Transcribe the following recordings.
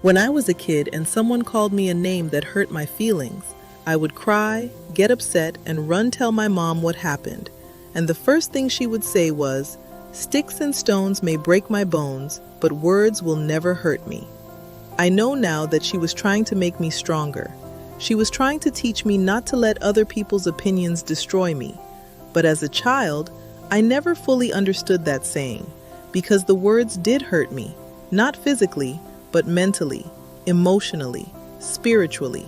When I was a kid and someone called me a name that hurt my feelings, I would cry, get upset, and run tell my mom what happened. And the first thing she would say was, "Sticks and stones may break my bones, but words will never hurt me." I know now that she was trying to make me stronger. She was trying to teach me not to let other people's opinions destroy me. But as a child, I never fully understood that saying, because the words did hurt me, not physically, but mentally, emotionally, spiritually.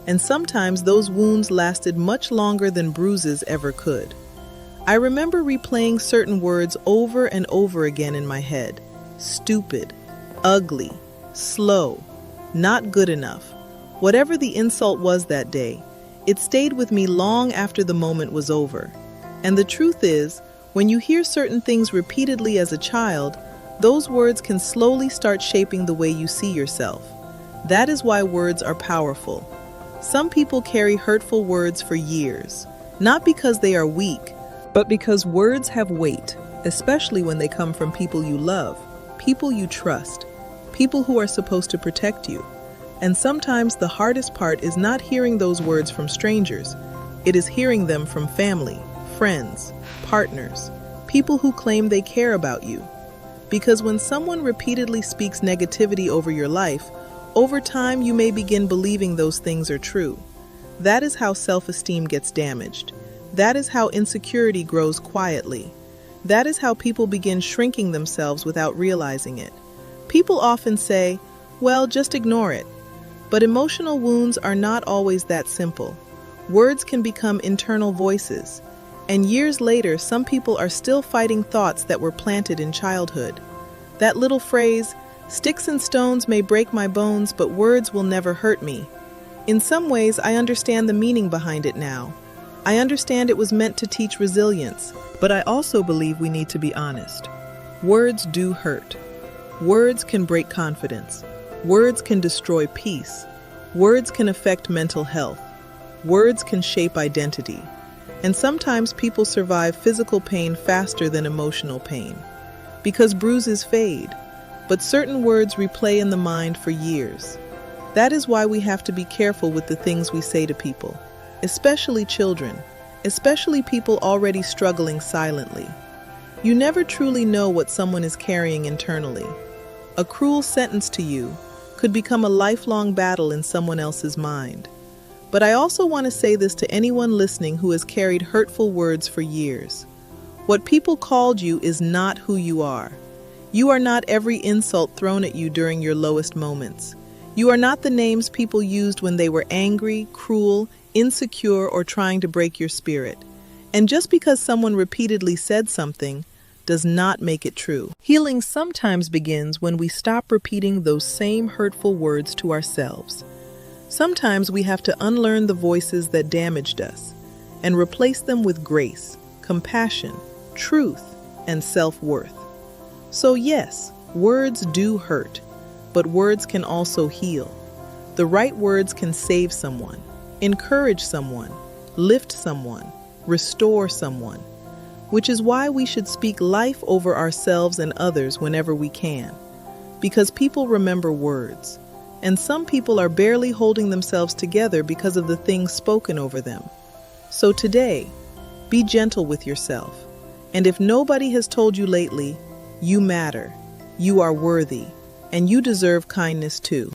And sometimes those wounds lasted much longer than bruises ever could. I remember replaying certain words over and over again in my head. Stupid, ugly, slow, not good enough. Whatever the insult was that day, it stayed with me long after the moment was over. And the truth is, when you hear certain things repeatedly as a child, those words can slowly start shaping the way you see yourself. That is why words are powerful. Some people carry hurtful words for years, not because they are weak, but because words have weight, especially when they come from people you love, people you trust, people who are supposed to protect you. And sometimes the hardest part is not hearing those words from strangers. It is hearing them from family, friends, partners, people who claim they care about you. Because when someone repeatedly speaks negativity over your life, over time you may begin believing those things are true. That is how self-esteem gets damaged. That is how insecurity grows quietly. That is how people begin shrinking themselves without realizing it. People often say, "Well, just ignore it." But emotional wounds are not always that simple. Words can become internal voices. And years later, some people are still fighting thoughts that were planted in childhood. That little phrase, "Sticks and stones may break my bones, but words will never hurt me." In some ways, I understand the meaning behind it now. I understand it was meant to teach resilience, but I also believe we need to be honest. Words do hurt. Words can break confidence. Words can destroy peace. Words can affect mental health. Words can shape identity. And sometimes people survive physical pain faster than emotional pain, because bruises fade, but certain words replay in the mind for years. That is why we have to be careful with the things we say to people, especially children, especially people already struggling silently. You never truly know what someone is carrying internally. A cruel sentence to you could become a lifelong battle in someone else's mind. But I also want to say this to anyone listening who has carried hurtful words for years. What people called you is not who you are. You are not every insult thrown at you during your lowest moments. You are not the names people used when they were angry, cruel, insecure, or trying to break your spirit. And just because someone repeatedly said something does not make it true. Healing sometimes begins when we stop repeating those same hurtful words to ourselves. Sometimes we have to unlearn the voices that damaged us and replace them with grace, compassion, truth, and self-worth. So yes, words do hurt, but words can also heal. The right words can save someone, encourage someone, lift someone, restore someone, which is why we should speak life over ourselves and others whenever we can, because people remember words. And some people are barely holding themselves together because of the things spoken over them. So today, be gentle with yourself. And if nobody has told you lately, you matter, you are worthy, and you deserve kindness too.